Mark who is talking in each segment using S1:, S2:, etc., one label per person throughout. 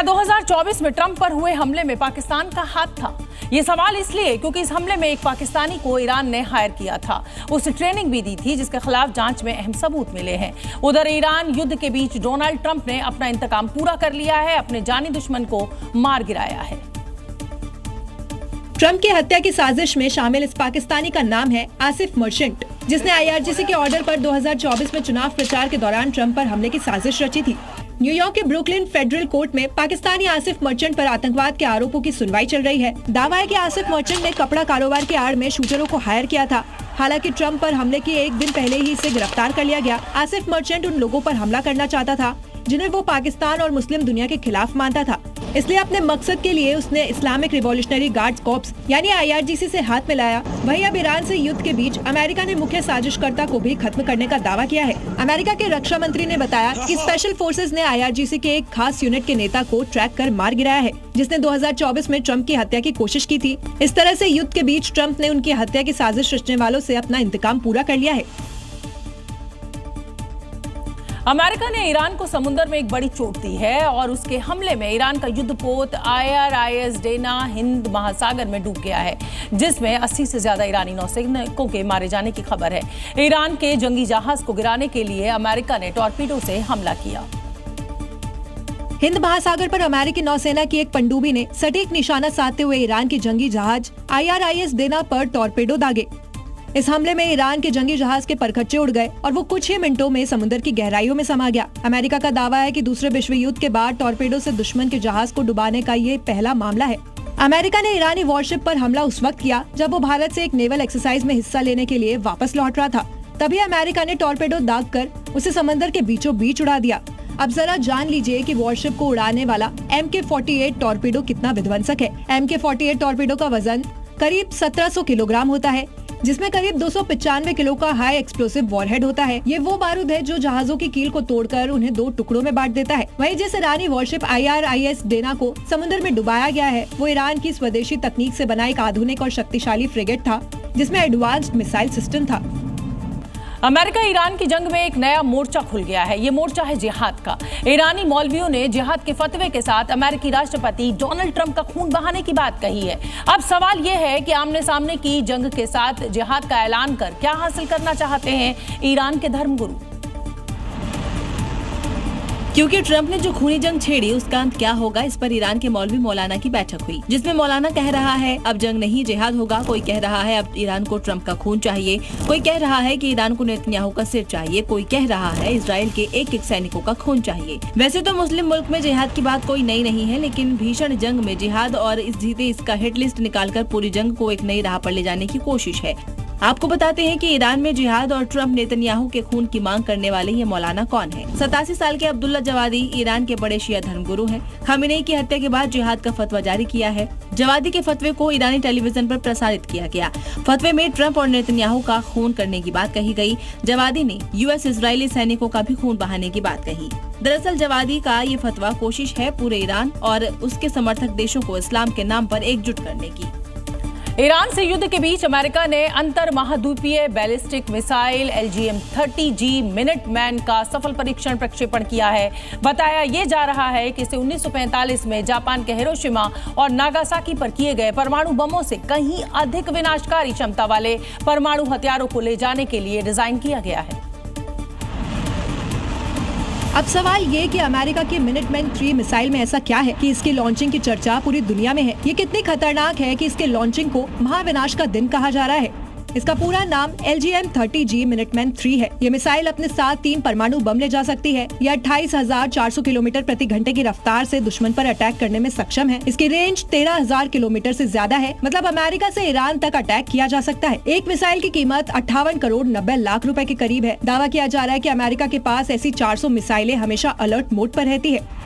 S1: क्या 2024 में ट्रंप पर हुए हमले में पाकिस्तान का हाथ था? ये सवाल इसलिए क्योंकि इस हमले में एक पाकिस्तानी को ईरान ने हायर किया था, उसे ट्रेनिंग भी दी थी, जिसके खिलाफ जांच में अहम सबूत मिले हैं। उधर ईरान युद्ध के बीच डोनाल्ड ट्रंप ने अपना इंतकाम पूरा कर लिया है, अपने जानी दुश्मन को मार गिराया है।
S2: ट्रंप की हत्या की साजिश में शामिल इस पाकिस्तानी का नाम है आसिफ मर्चेंट, जिसने IRGC के ऑर्डर पर 2024 में चुनाव प्रचार के दौरान ट्रंप पर हमले की साजिश रची थी। न्यूयॉर्क के ब्रुकलिन फेडरल कोर्ट में पाकिस्तानी आसिफ मर्चेंट पर आतंकवाद के आरोपों की सुनवाई चल रही है। दावा है कि आसिफ मर्चेंट ने कपड़ा कारोबार के आड़ में शूटरों को हायर किया था। हालांकि ट्रंप पर हमले के एक दिन पहले ही इसे गिरफ्तार कर लिया गया। आसिफ मर्चेंट उन लोगों पर हमला करना चाहता था जिन्हें वो पाकिस्तान और मुस्लिम दुनिया के खिलाफ मानता था, इसलिए अपने मकसद के लिए उसने इस्लामिक रिवॉल्यूशनरी गार्ड्स कॉर्प्स यानी IRGC से हाथ मिलाया। वहीं अब ईरान से युद्ध के बीच अमेरिका ने मुख्य साजिशकर्ता को भी खत्म करने का दावा किया है। अमेरिका के रक्षा मंत्री ने बताया कि स्पेशल फोर्सेज ने IRGC के एक खास यूनिट के नेता को ट्रैक कर मार गिराया है, जिसने 2024 में ट्रंप की हत्या की कोशिश की थी। इस तरह से युद्ध के बीच ट्रंप ने उनकी हत्या की साजिश रचने वालों से अपना इंतकाम पूरा कर लिया है।
S1: अमेरिका ने ईरान को समुद्र में एक बड़ी चोट दी है और उसके हमले में ईरान का युद्धपोत IRIS डेना हिंद महासागर में डूब गया है, जिसमें 80 से ज्यादा ईरानी नौसैनिकों के मारे जाने की खबर है। ईरान के जंगी जहाज को गिराने के लिए अमेरिका ने टॉर्पीडो से हमला किया।
S2: हिंद महासागर पर अमेरिकी नौसेना की एक पनडुब्बी ने सटीक निशाना साधते हुए ईरान की जंगी जहाज IRIS डेना पर टॉर्पीडो दागे। इस हमले में ईरान के जंगी जहाज के परखच्चे उड़ गए और वो कुछ ही मिनटों में समुद्र की गहराइयों में समा गया। अमेरिका का दावा है कि दूसरे विश्व युद्ध के बाद टॉर्पीडो से दुश्मन के जहाज को डुबाने का ये पहला मामला है। अमेरिका ने ईरानी वॉरशिप पर हमला उस वक्त किया जब वो भारत से एक नेवल एक्सरसाइज में हिस्सा लेने के लिए वापस लौट रहा था। तभी अमेरिका ने टॉर्पीडो दाग कर उसे समंदर के बीचों बीच उड़ा दिया। अब जरा जान लीजिए कि वॉरशिप को उड़ाने वाला MK-48 टॉर्पीडो कितना विध्वंसक है। MK-48 टॉर्पीडो का वजन करीब 1700 किलोग्राम होता है, जिसमें करीब 295 किलो का हाई एक्सप्लोसिव वॉरहेड होता है। ये वो बारूद है जो जहाजों की कील को तोड़कर उन्हें 2 टुकड़ों में बांट देता है। वहीं जिस ईरानी वॉरशिप IRIS डेना को समुद्र में डुबाया गया है, वो ईरान की स्वदेशी तकनीक से बना एक आधुनिक और शक्तिशाली फ्रिगेट था, जिसमें एडवांस्ड मिसाइल सिस्टम था।
S1: अमेरिका ईरान की जंग में एक नया मोर्चा खुल गया है। ये मोर्चा है जिहाद का। ईरानी मौलवियों ने जिहाद के फतवे के साथ अमेरिकी राष्ट्रपति डोनाल्ड ट्रंप का खून बहाने की बात कही है। अब सवाल ये है कि आमने सामने की जंग के साथ जिहाद का ऐलान कर क्या हासिल करना चाहते हैं ईरान के धर्मगुरु।
S3: क्योंकि ट्रंप ने जो खूनी जंग छेड़ी उसका अंत क्या होगा, इस पर ईरान के मौलवी मौलाना की बैठक हुई, जिसमें मौलाना कह रहा है अब जंग नहीं जिहाद होगा। कोई कह रहा है अब ईरान को ट्रंप का खून चाहिए, कोई कह रहा है कि ईरान को नेतन्याहू का सिर चाहिए, कोई कह रहा है इजराइल के एक सैनिकों का खून चाहिए। वैसे तो मुस्लिम मुल्क में जिहाद की बात कोई नई नहीं है, लेकिन भीषण जंग में जिहाद और इस जीते इसका हिट लिस्ट निकालकर पूरी जंग को एक नई राह पर ले जाने की कोशिश है। आपको बताते हैं कि ईरान में जिहाद और ट्रंप नेतन्याहू के खून की मांग करने वाले ये मौलाना कौन है। 87 साल के अब्दुल्ला जवादी ईरान के बड़े शिया धर्मगुरु हैं। खामेनेई की हत्या के बाद जिहाद का फतवा जारी किया है। जवादी के फतवे को ईरानी टेलीविजन पर प्रसारित किया गया। फतवे में ट्रंप और नेतन्याहू का खून करने की बात कही गई। जवादी ने US इजरायली सैनिकों का भी खून बहाने की बात कही। दरअसल जवादी का ये फतवा कोशिश है पूरे ईरान और उसके समर्थक देशों को इस्लाम के नाम पर एकजुट करने की।
S1: ईरान से युद्ध के बीच अमेरिका ने अंतर महाद्वीपीय बैलिस्टिक मिसाइल LGM-30G मिनटमैन का सफल परीक्षण प्रक्षेपण किया है। बताया ये जा रहा है कि इसे 1945 में जापान के हिरोशिमा और नागासाकी पर किए गए परमाणु बमों से कहीं अधिक विनाशकारी क्षमता वाले परमाणु हथियारों को ले जाने के लिए डिजाइन किया गया है।
S2: अब सवाल ये कि अमेरिका की मिनटमैन 3 मिसाइल में ऐसा क्या है कि इसकी लॉन्चिंग की चर्चा पूरी दुनिया में है। ये कितनी खतरनाक है कि इसके लॉन्चिंग को महाविनाश का दिन कहा जा रहा है। इसका पूरा नाम LGM-30G मिनटमैन 3 है। ये मिसाइल अपने साथ 3 परमाणु बम ले जा सकती है। यह 28,400 किलोमीटर प्रति घंटे की रफ्तार से दुश्मन पर अटैक करने में सक्षम है। इसकी रेंज 13,000 किलोमीटर से ज्यादा है, मतलब अमेरिका से ईरान तक अटैक किया जा सकता है। एक मिसाइल की कीमत 58 करोड़ 90 लाख रुपए के करीब है। दावा किया जा रहा है कि अमेरिका के पास ऐसी 400 मिसाइलें हमेशा अलर्ट मोड पर रहती है।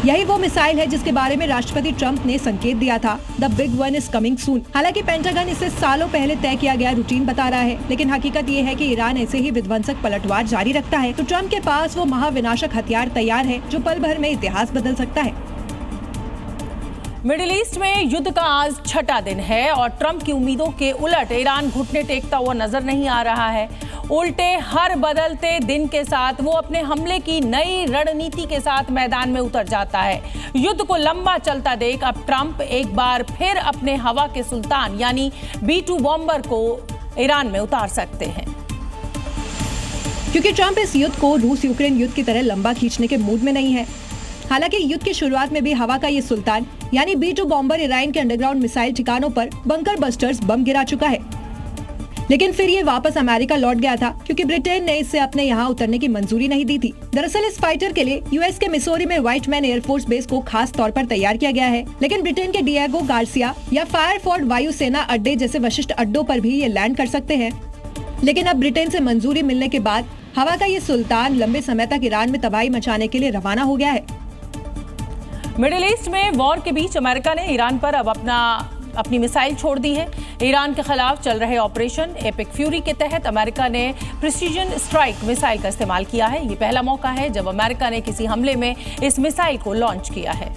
S2: यही वो मिसाइल है जिसके बारे में राष्ट्रपति ट्रंप ने संकेत दिया था, the big one is coming soon. हालांकि पेंटागन इसे सालों पहले तय किया गया रूटीन बता रहा है, लेकिन हकीकत ये है कि ईरान ऐसे ही विध्वंसक पलटवार जारी रखता है, तो ट्रंप के पास वो महाविनाशक हथियार तैयार है जो पल भर में इतिहास बदल सकता है।
S1: मिडिल ईस्ट में युद्ध का आज छठा दिन है और ट्रंप की उम्मीदों के उलट ईरान घुटने टेकता हुआ नजर नहीं आ रहा है। उल्टे हर बदलते दिन के साथ वो अपने हमले की नई रणनीति के साथ मैदान में उतर जाता है। युद्ध को लंबा चलता देख अब ट्रंप एक बार फिर अपने हवा के सुल्तान यानी B-2 बॉम्बर को ईरान में उतार सकते हैं।
S2: क्योंकि ट्रंप इस युद्ध को रूस यूक्रेन युद्ध की तरह लंबा खींचने के मूड में नहीं है। हालांकि युद्ध की शुरुआत में भी हवा का ये सुल्तान यानी B-2 बॉम्बर ईरान के अंडरग्राउंड मिसाइल ठिकानों पर बंकर बस्टर्स बम गिरा चुका है, लेकिन फिर ये वापस अमेरिका लौट गया था क्योंकि ब्रिटेन ने इससे अपने यहाँ उतरने की मंजूरी नहीं दी थी। दरअसल इस फाइटर के लिए यूएस के मिसौरी में व्हाइट मैन एयरफोर्स बेस को खास तौर पर तैयार किया गया है, लेकिन ब्रिटेन के डिएगो गार्सिया या फायरफोर्ड वायुसेना अड्डे जैसे विशिष्ट अड्डों पर भी ये लैंड कर सकते हैं। लेकिन अब ब्रिटेन से मंजूरी मिलने के बाद हवा का ये सुल्तान लंबे समय तक ईरान में तबाही मचाने के लिए रवाना हो गया है।
S1: मिडिल ईस्ट में वॉर के बीच अमेरिका ने ईरान पर अब अपनी मिसाइल छोड़ दी है। ईरान के खिलाफ चल रहे ऑपरेशन एपिक फ्यूरी के तहत अमेरिका ने प्रिसीजन स्ट्राइक मिसाइल का इस्तेमाल किया है। ये पहला मौका है जब अमेरिका ने किसी हमले में इस मिसाइल को लॉन्च किया है।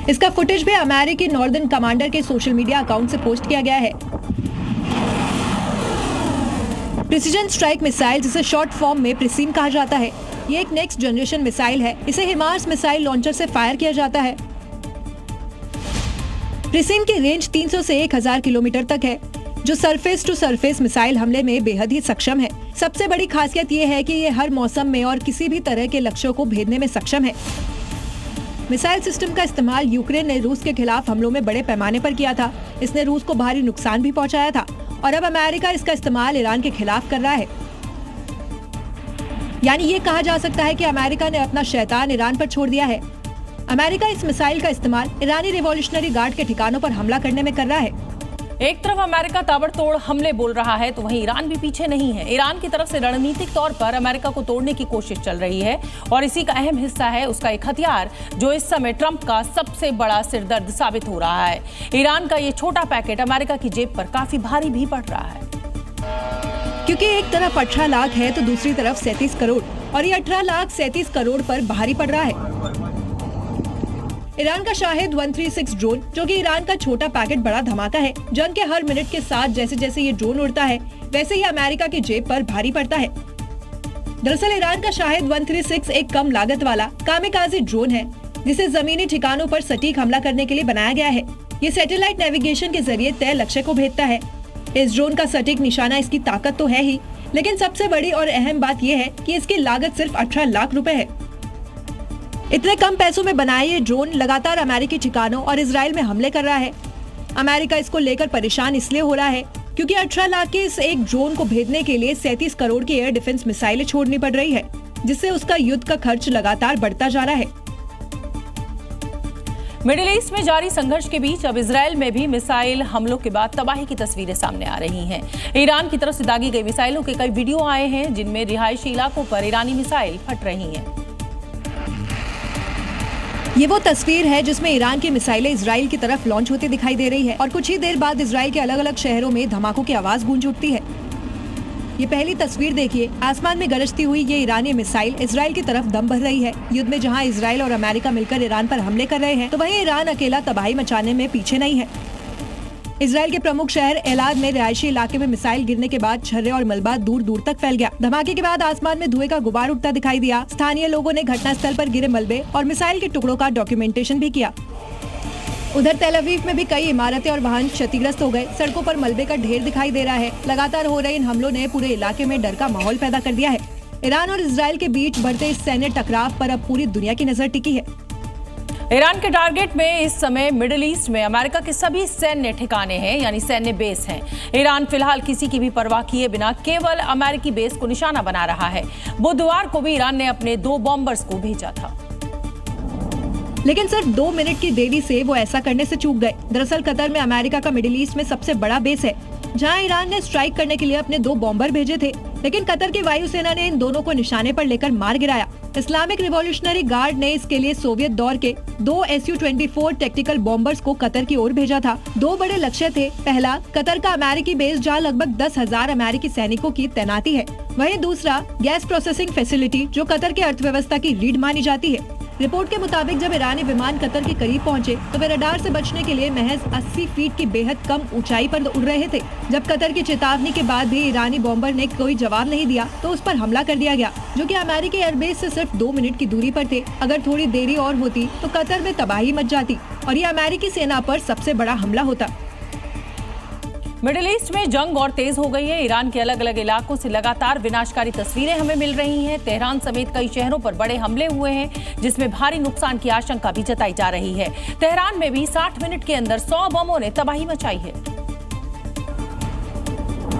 S2: इसका फुटेज भी अमेरिकी नॉर्दर्न कमांडर के सोशल मीडिया अकाउंट से पोस्ट किया गया है। प्रिसीजन स्ट्राइक मिसाइल, जिसे शॉर्ट फॉर्म में प्रिसीम कहा जाता है, ये एक नेक्स्ट जनरेशन मिसाइल है। इसे हिमार्स मिसाइल लॉन्चर से फायर किया जाता है। प्रिसीम की रेंज 300 से 1000 किलोमीटर तक है, जो सरफेस टू सरफेस मिसाइल हमले में बेहद ही सक्षम है। सबसे बड़ी खासियत ये है कि ये हर मौसम में और किसी भी तरह के लक्ष्यों को भेदने में सक्षम है। मिसाइल सिस्टम का इस्तेमाल यूक्रेन ने रूस के खिलाफ हमलों में बड़े पैमाने पर किया था। इसने रूस को भारी नुकसान भी पहुंचाया था और अब अमेरिका इसका इस्तेमाल ईरान के खिलाफ कर रहा है। यानी ये कहा जा सकता है कि अमेरिका ने अपना शैतान ईरान पर छोड़ दिया है। अमेरिका इस मिसाइल का इस्तेमाल ईरानी रिवॉल्यूशनरी गार्ड के ठिकानों पर हमला करने में कर रहा है।
S1: एक तरफ अमेरिका ताबड़तोड़ हमले बोल रहा है तो वहीं ईरान भी पीछे नहीं है। ईरान की तरफ से रणनीतिक तौर पर अमेरिका को तोड़ने की कोशिश चल रही है और इसी का अहम हिस्सा है उसका एक हथियार जो इस समय ट्रंप का सबसे बड़ा सिरदर्द साबित हो रहा है। ईरान का ये छोटा पैकेट अमेरिका की जेब पर काफी भारी भी पड़ रहा है,
S2: क्योंकि एक तरफ 18 लाख है तो दूसरी तरफ 37 करोड़ और ये 18 लाख 37 करोड़ पर भारी पड़ रहा है। ईरान का शाहिद 136 ड्रोन, जो कि ईरान का छोटा पैकेट बड़ा धमाका है। जंग के हर मिनट के साथ जैसे जैसे ये ड्रोन उड़ता है वैसे ही अमेरिका की जेब पर भारी पड़ता है। दरअसल ईरान का शाहिद 136 एक कम लागत वाला कामिकाज़ी ड्रोन है, जिसे जमीनी ठिकानों पर सटीक हमला करने के लिए बनाया गया है। ये सैटेलाइट नेविगेशन के जरिए तय लक्ष्य को भेजता है। इस ड्रोन का सटीक निशाना इसकी ताकत तो है ही, लेकिन सबसे बड़ी और अहम बात यह है कि इसकी लागत सिर्फ 18 लाख रुपए है। इतने कम पैसों में बनाया ये ड्रोन लगातार अमेरिकी ठिकानों और इजराइल में हमले कर रहा है। अमेरिका इसको लेकर परेशान इसलिए हो रहा है क्योंकि 18 लाख के इस एक ड्रोन को भेजने के लिए 37 करोड़ की एयर डिफेंस मिसाइलें छोड़नी पड़ रही है, जिससे उसका युद्ध का खर्च लगातार बढ़ता जा रहा है।
S1: मिडिल ईस्ट में जारी संघर्ष के बीच अब इजराइल में भी मिसाइल हमलों के बाद तबाही की तस्वीरें सामने आ रही हैं। ईरान की तरफ से दागी गई मिसाइलों के कई वीडियो आए हैं जिनमें रिहायशी इलाकों पर ईरानी मिसाइल फट रही हैं।
S2: ये वो तस्वीर है जिसमें ईरान की मिसाइलें इजराइल की तरफ लॉन्च होती दिखाई दे रही है और कुछ ही देर बाद इजराइल के अलग अलग शहरों में धमाकों की आवाज गूंज उठती है। ये पहली तस्वीर देखिए, आसमान में गरजती हुई ये ईरानी मिसाइल इजराइल की तरफ दम भर रही है। युद्ध में जहां इजराइल और अमेरिका मिलकर ईरान पर हमले कर रहे हैं, तो वहीं ईरान अकेला तबाही मचाने में पीछे नहीं है। इजराइल के प्रमुख शहर एलाद में रिहायशी इलाके में मिसाइल गिरने के बाद छर्रे और मलबा दूर दूर तक फैल गया। धमाके के बाद आसमान में धुएं का गुबार उठता दिखाई दिया। स्थानीय लोगों ने घटनास्थल पर गिरे मलबे और मिसाइल के टुकड़ों का डॉक्यूमेंटेशन भी किया। उधर तेल अवीव में भी कई इमारतें और वाहन क्षतिग्रस्त हो गए। सड़कों पर मलबे का ढेर दिखाई दे रहा है। लगातार हो रहे इन हमलों ने पूरे इलाके में डर का माहौल पैदा कर दिया है। ईरान और इजराइल के बीच बढ़ते इस सैन्य टकराव पर अब पूरी दुनिया की नजर टिकी है।
S1: ईरान के टारगेट में इस समय मिडिल ईस्ट में अमेरिका के सभी सैन्य ठिकाने हैं, यानी सैन्य बेस हैं। ईरान फिलहाल किसी की भी परवाह किए बिना केवल अमेरिकी बेस को निशाना बना रहा है। बुधवार को भी ईरान ने अपने 2 बॉम्बर्स को भेजा था,
S2: लेकिन सिर्फ 2 मिनट की देरी से वो ऐसा करने से चूक गए। दरअसल कतर में अमेरिका का मिडिल ईस्ट में सबसे बड़ा बेस है, जहां ईरान ने स्ट्राइक करने के लिए अपने 2 बॉम्बर भेजे थे, लेकिन कतर की वायुसेना ने इन दोनों को निशाने पर लेकर मार गिराया। इस्लामिक रिवॉल्यूशनरी गार्ड ने इसके लिए सोवियत दौर के 2 Su-24 टैक्टिकल बॉम्बर्स को कतर की ओर भेजा था। 2 बड़े लक्ष्य थे। पहला, कतर का अमेरिकी बेस जहां लगभग 10,000 अमेरिकी सैनिकों की तैनाती है। वहीं दूसरा, गैस प्रोसेसिंग फैसिलिटी जो कतर की अर्थव्यवस्था की रीढ़ मानी जाती है। रिपोर्ट के मुताबिक जब ईरानी विमान कतर के करीब पहुंचे तो वे रडार से बचने के लिए महज 80 फीट की बेहद कम ऊंचाई पर उड़ रहे थे। जब कतर की चेतावनी के बाद भी ईरानी बॉम्बर ने कोई जवाब नहीं दिया तो उस पर हमला कर दिया गया, जो कि अमेरिकी एयरबेस से सिर्फ 2 मिनट की दूरी पर थे। अगर थोड़ी देरी और होती तो कतर में तबाही मच जाती और ये अमेरिकी सेना पर सबसे बड़ा हमला होता।
S1: मिडिल ईस्ट में जंग और तेज हो गई है। ईरान के अलग अलग इलाकों से लगातार विनाशकारी तस्वीरें हमें मिल रही हैं। तेहरान समेत कई शहरों पर बड़े हमले हुए हैं, जिसमें भारी नुकसान की आशंका भी जताई जा रही है। तेहरान में भी 60 मिनट के अंदर 100 बमों ने तबाही मचाई है।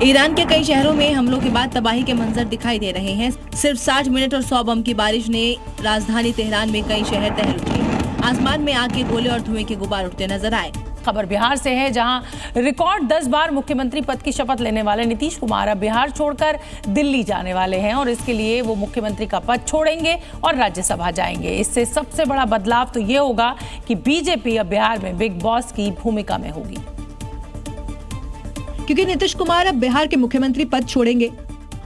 S3: ईरान के कई शहरों में हमलों के बाद तबाही के मंजर दिखाई दे रहे हैं। सिर्फ 60 मिनट और 100 बम की बारिश ने राजधानी तेहरान में कई शहर तहल उठे। आसमान में आग के गोले और धुएं के गुबार उठते नजर आए।
S1: खबर बिहार से है, जहां रिकॉर्ड 10 बार मुख्यमंत्री पद की शपथ लेने वाले नीतीश कुमार अब बिहार छोड़कर दिल्ली जाने वाले हैं और इसके लिए वो मुख्यमंत्री का पद छोड़ेंगे और राज्यसभा जाएंगे। इससे सबसे बड़ा बदलाव तो ये होगा कि बीजेपी अब बिहार में बिग बॉस की भूमिका में होगी,
S2: क्योंकि नीतीश कुमार अब बिहार के मुख्यमंत्री पद छोड़ेंगे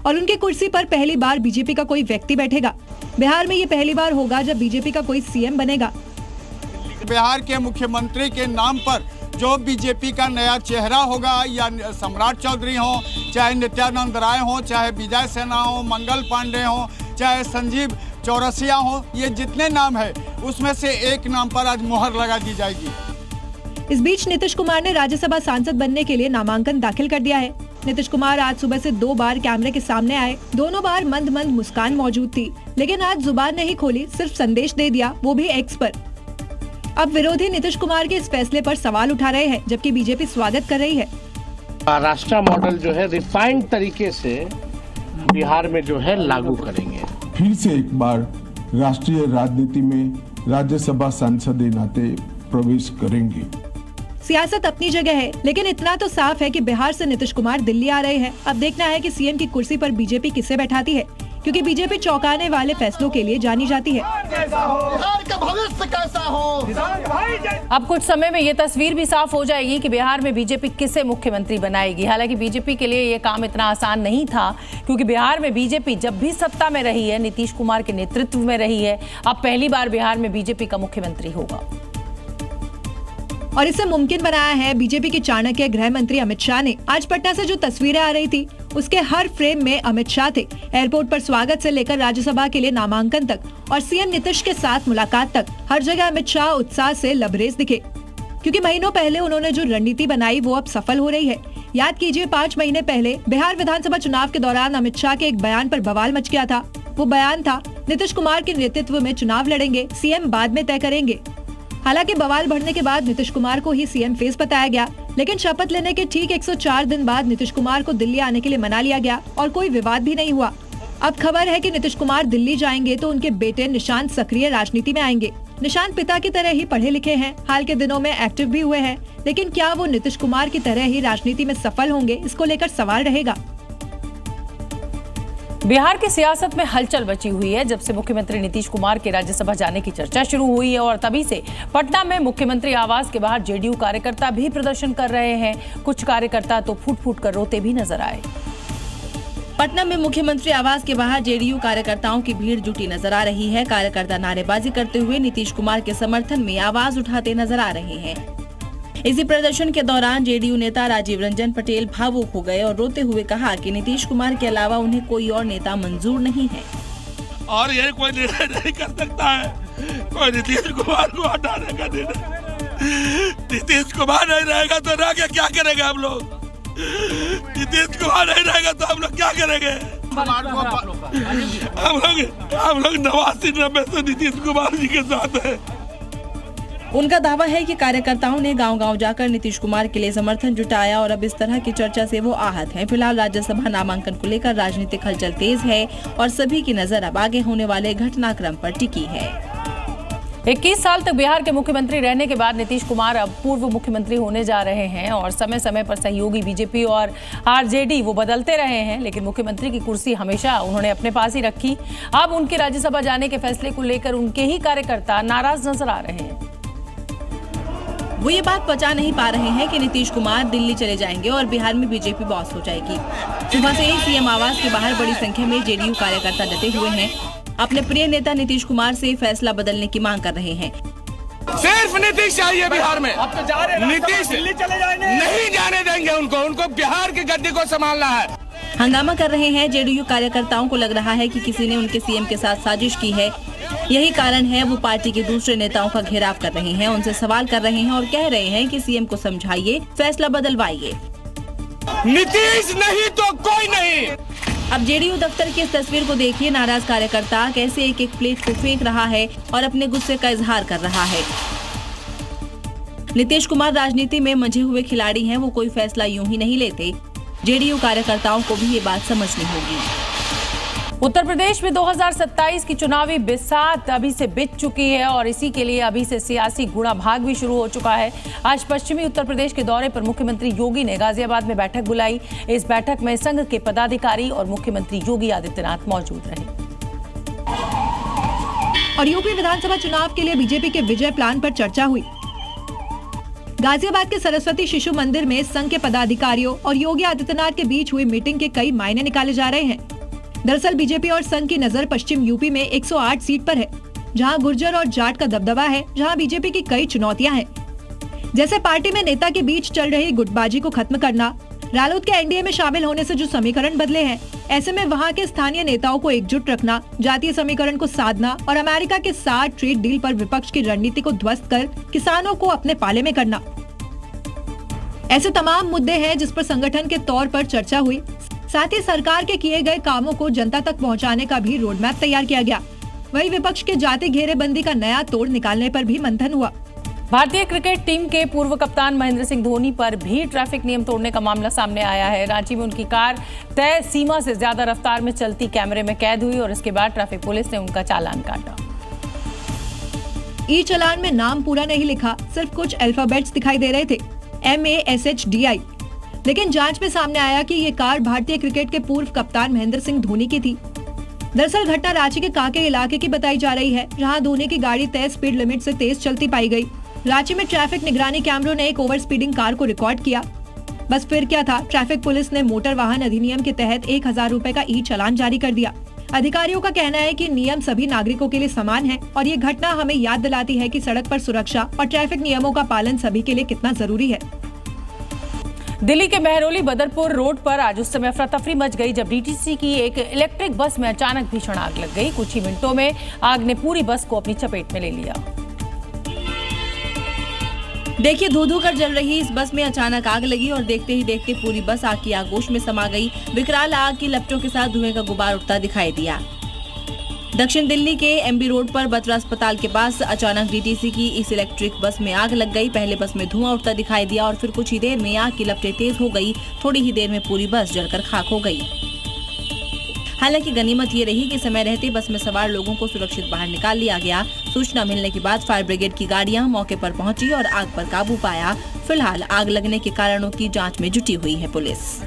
S2: और उनकी कुर्सी पर पहली बार बीजेपी का कोई व्यक्ति बैठेगा। बिहार में ये पहली बार होगा जब बीजेपी का कोई सीएम बनेगा।
S4: बिहार के मुख्यमंत्री के नाम पर जो बीजेपी का नया चेहरा होगा, या सम्राट चौधरी हो, चाहे नित्यानंद राय हो, चाहे विजय सिन्हा हो, मंगल पांडे हो, चाहे संजीव चौरसिया हो, ये जितने नाम है उसमें से एक नाम पर आज मुहर लगा दी जाएगी।
S2: इस बीच नीतीश कुमार ने राज्यसभा सांसद बनने के लिए नामांकन दाखिल कर दिया है। नीतीश कुमार आज सुबह से 2 बार कैमरे के सामने आए। दोनों बार मंद मंद मुस्कान मौजूद थी, लेकिन आज जुबान नहीं खोली, सिर्फ संदेश दे दिया, वो भी एक्स पर। अब विरोधी नीतीश कुमार के इस फैसले पर सवाल उठा रहे हैं, जबकि बीजेपी स्वागत कर रही है।
S5: महाराष्ट्र मॉडल जो है रिफाइंड तरीके से बिहार में जो है लागू करेंगे।
S6: फिर से एक बार राष्ट्रीय राजनीति में राज्यसभा सांसद के नाते प्रवेश करेंगे।
S2: सियासत अपनी जगह है, लेकिन इतना तो साफ है कि बिहार से नीतीश कुमार दिल्ली आ रहे हैं। अब देखना है कि सीएम की कुर्सी पर बीजेपी किसे बैठाती है, क्योंकि बीजेपी चौंकाने वाले फैसलों के लिए जानी जाती है।
S7: बिहार का भविष्य कैसा हो?
S1: अब कुछ समय में ये तस्वीर भी साफ हो जाएगी कि बिहार में बीजेपी किसे मुख्यमंत्री बनाएगी। हालांकि बीजेपी के लिए ये काम इतना आसान नहीं था, क्योंकि बिहार में बीजेपी जब भी सत्ता में रही है, नीतीश कुमार के नेतृत्व में रही है। अब पहली बार बिहार में बीजेपी का मुख्यमंत्री होगा
S2: और इसे मुमकिन बनाया है बीजेपी के चाणक्य गृह मंत्री अमित शाह ने। आज पटना से जो तस्वीरें आ रही थी, उसके हर फ्रेम में अमित शाह थे। एयरपोर्ट पर स्वागत से लेकर राज्यसभा के लिए नामांकन तक और सीएम नीतीश के साथ मुलाकात तक, हर जगह अमित शाह उत्साह से लबरेज दिखे, क्योंकि महीनों पहले उन्होंने जो रणनीति बनाई वो अब सफल हो रही है। याद कीजिए, 5 महीने पहले बिहार विधानसभा चुनाव के दौरान अमित शाह के एक बयान पर बवाल मच गया था। वो बयान था, नीतीश कुमार के नेतृत्व में चुनाव लड़ेंगे, सीएम बाद में तय करेंगे। हालांकि बवाल बढ़ने के बाद नीतीश कुमार को ही सीएम फेस बताया गया, लेकिन शपथ लेने के ठीक 104 दिन बाद नीतीश कुमार को दिल्ली आने के लिए मना लिया गया और कोई विवाद भी नहीं हुआ। अब खबर है कि नीतीश कुमार दिल्ली जाएंगे तो उनके बेटे निशांत सक्रिय राजनीति में आएंगे। निशांत पिता की तरह ही पढ़े लिखे हैं, हाल के दिनों में एक्टिव भी हुए हैं, लेकिन क्या वो नीतीश कुमार की तरह ही राजनीति में सफल होंगे, इसको लेकर सवाल रहेगा।
S1: बिहार की सियासत में हलचल मची हुई है जब से मुख्यमंत्री नीतीश कुमार के राज्यसभा जाने की चर्चा शुरू हुई है और तभी से पटना में मुख्यमंत्री आवास के बाहर जेडीयू कार्यकर्ता भी प्रदर्शन कर रहे हैं। कुछ कार्यकर्ता तो फूट फूट कर रोते भी नजर आए।
S3: पटना में मुख्यमंत्री आवास के बाहर जेडीयू कार्यकर्ताओं की भीड़ जुटी नजर आ रही है। कार्यकर्ता नारेबाजी करते हुए नीतीश कुमार के समर्थन में आवाज उठाते नजर आ रहे हैं। इसी प्रदर्शन के दौरान जेडीयू नेता राजीव रंजन पटेल भावुक हो गए और रोते हुए कहा कि नीतीश कुमार के अलावा उन्हें कोई और नेता मंजूर नहीं है
S8: और ये कोई निर्णय नहीं कर सकता है कोई नीतीश कुमार को हटाने का निर्णय। नीतीश कुमार नहीं रहेगा तो रह के क्या करेंगे हम लोग? नीतीश कुमार नहीं रहेगा तो हम लोग क्या करेंगे? हम लोग 89-90 से नीतीश कुमार जी के साथ है।
S3: उनका दावा है कि कार्यकर्ताओं ने गांव-गांव जाकर नीतीश कुमार के लिए समर्थन जुटाया और अब इस तरह की चर्चा से वो आहत हैं। फिलहाल राज्यसभा नामांकन को लेकर राजनीतिक हलचल तेज है और सभी की नजर अब आगे होने वाले घटनाक्रम पर टिकी है।
S1: 21 साल तक बिहार के मुख्यमंत्री रहने के बाद नीतीश कुमार अब पूर्व मुख्यमंत्री होने जा रहे हैं और समय समय पर सहयोगी बीजेपी और आरजेडी वो बदलते रहे हैं, लेकिन मुख्यमंत्री की कुर्सी हमेशा उन्होंने अपने पास ही रखी। अब उनके राज्यसभा जाने के फैसले को लेकर उनके ही कार्यकर्ता नाराज नजर आ रहे हैं।
S3: वो ये बात पचा नहीं पा रहे हैं कि नीतीश कुमार दिल्ली चले जाएंगे और बिहार में बीजेपी बॉस हो जाएगी। सुबह से ही सीएम आवास के बाहर बड़ी संख्या में जेडीयू कार्यकर्ता डटे हुए हैं। अपने प्रिय नेता नीतीश कुमार से फैसला बदलने की मांग कर रहे हैं।
S9: सिर्फ नीतीश चाहिए बिहार में। अब तो जा रहे नीतीश नहीं जाने देंगे उनको बिहार की गद्दी को संभालना है।
S3: हंगामा कर रहे हैं जेडीयू कार्यकर्ताओं को लग रहा है कि किसी ने उनके सीएम के साथ साजिश की है। यही कारण है वो पार्टी के दूसरे नेताओं का घेराव कर रहे हैं, उनसे सवाल कर रहे हैं और कह रहे हैं कि सीएम को समझाइए, फैसला बदलवाइए।
S9: नीतीश नहीं तो कोई नहीं।
S3: अब जेडीयू दफ्तर की इस तस्वीर को देखिए, नाराज कार्यकर्ता कैसे एक एक प्लेट को फेंक रहा है और अपने गुस्से का इजहार कर रहा है। नीतीश कुमार राजनीति में मंझे हुए खिलाड़ी हैं, वो कोई फैसला यूं ही नहीं लेते। जेडीयू कार्यकर्ताओं को भी ये बात समझनी होगी।
S1: उत्तर प्रदेश में 2027 की चुनावी बिसात अभी से बिछ चुकी है और इसी के लिए अभी से सियासी गुणा भाग भी शुरू हो चुका है। आज पश्चिमी उत्तर प्रदेश के दौरे पर मुख्यमंत्री योगी ने गाजियाबाद में बैठक बुलाई। इस बैठक में संघ के पदाधिकारी और मुख्यमंत्री योगी आदित्यनाथ मौजूद रहे।
S2: और यूपी विधानसभा चुनाव के लिए बीजेपी के विजय प्लान पर चर्चा हुई। गाजियाबाद के सरस्वती शिशु मंदिर में संघ के पदाधिकारियों और योगी आदित्यनाथ के बीच हुई मीटिंग के कई मायने निकाले जा रहे हैं। दरअसल बीजेपी और संघ की नजर पश्चिम यूपी में 108 सीट पर है, जहां गुर्जर और जाट का दबदबा है, जहां बीजेपी की कई चुनौतियां हैं, जैसे पार्टी में नेता के बीच चल रही गुटबाजी को खत्म करना, रालोद के एनडीए में शामिल होने से जो समीकरण बदले हैं, ऐसे में वहां के स्थानीय नेताओं को एकजुट रखना, जातीय समीकरण को साधना और अमेरिका के साथ ट्रेड डील पर विपक्ष की रणनीति को ध्वस्त कर किसानों को अपने पाले में करना। ऐसे तमाम मुद्दे हैं जिस पर संगठन के तौर पर चर्चा हुई। साथ ही सरकार के किए गए कामों को जनता तक पहुंचाने का भी रोड मैप तैयार किया गया। वहीं विपक्ष के जाति घेरेबंदी का नया तोड़ निकालने पर भी मंथन हुआ।
S1: भारतीय क्रिकेट टीम के पूर्व कप्तान महेंद्र सिंह धोनी पर भी ट्रैफिक नियम तोड़ने का मामला सामने आया है। रांची में उनकी कार तय सीमा से ज्यादा रफ्तार में चलती कैमरे में कैद हुई और इसके बाद ट्रैफिक पुलिस ने उनका चालान काटा।
S2: ई चालान में नाम पूरा नहीं लिखा, सिर्फ कुछ अल्फाबेट्स दिखाई दे रहे थे, MASHDI। लेकिन जांच में सामने आया कि ये कार भारतीय क्रिकेट के पूर्व कप्तान महेंद्र सिंह धोनी की थी। दरअसल घटना रांची के काके इलाके की बताई जा रही है, जहां धोनी की गाड़ी तय स्पीड लिमिट से तेज चलती पाई गई। रांची में ट्रैफिक निगरानी कैमरों ने एक ओवर स्पीडिंग कार को रिकॉर्ड किया। बस फिर क्या था, ट्रैफिक पुलिस ने मोटर वाहन अधिनियम के तहत 1000 रुपए का ई चालान जारी कर दिया। अधिकारियों का कहना है कि नियम सभी नागरिकों के लिए समान है और ये घटना हमें याद दिलाती है कि सड़क पर सुरक्षा और ट्रैफिक नियमों का पालन सभी के लिए कितना जरूरी है।
S1: दिल्ली के महरौली बदरपुर रोड पर आज उस समय अफरा तफरी मच गई जब डीटीसी की एक इलेक्ट्रिक बस में अचानक भीषण आग लग गई। कुछ ही मिनटों में आग ने पूरी बस को अपनी चपेट में ले लिया।
S3: देखिए, धू-धू कर जल रही इस बस में अचानक आग लगी और देखते ही देखते पूरी बस आग की आगोश में समा गई। विकराल आग की लपटों के साथ धुएं का गुबार उठता दिखाई दिया। दक्षिण दिल्ली के MB रोड पर बत्रा अस्पताल के पास अचानक डीटीसी की इस इलेक्ट्रिक बस में आग लग गई। पहले बस में धुआं उठता दिखाई दिया और फिर कुछ ही देर में आग की लपटें तेज हो गई। थोड़ी ही देर में पूरी बस जलकर खाक हो गई। हालांकि गनीमत ये रही कि समय रहते बस में सवार लोगों को सुरक्षित बाहर निकाल लिया गया। सूचना मिलने के बाद फायर ब्रिगेड की गाड़ियां मौके पर पहुंची और आग पर काबू पाया। फिलहाल आग लगने के कारणों की जांच में जुटी हुई है पुलिस।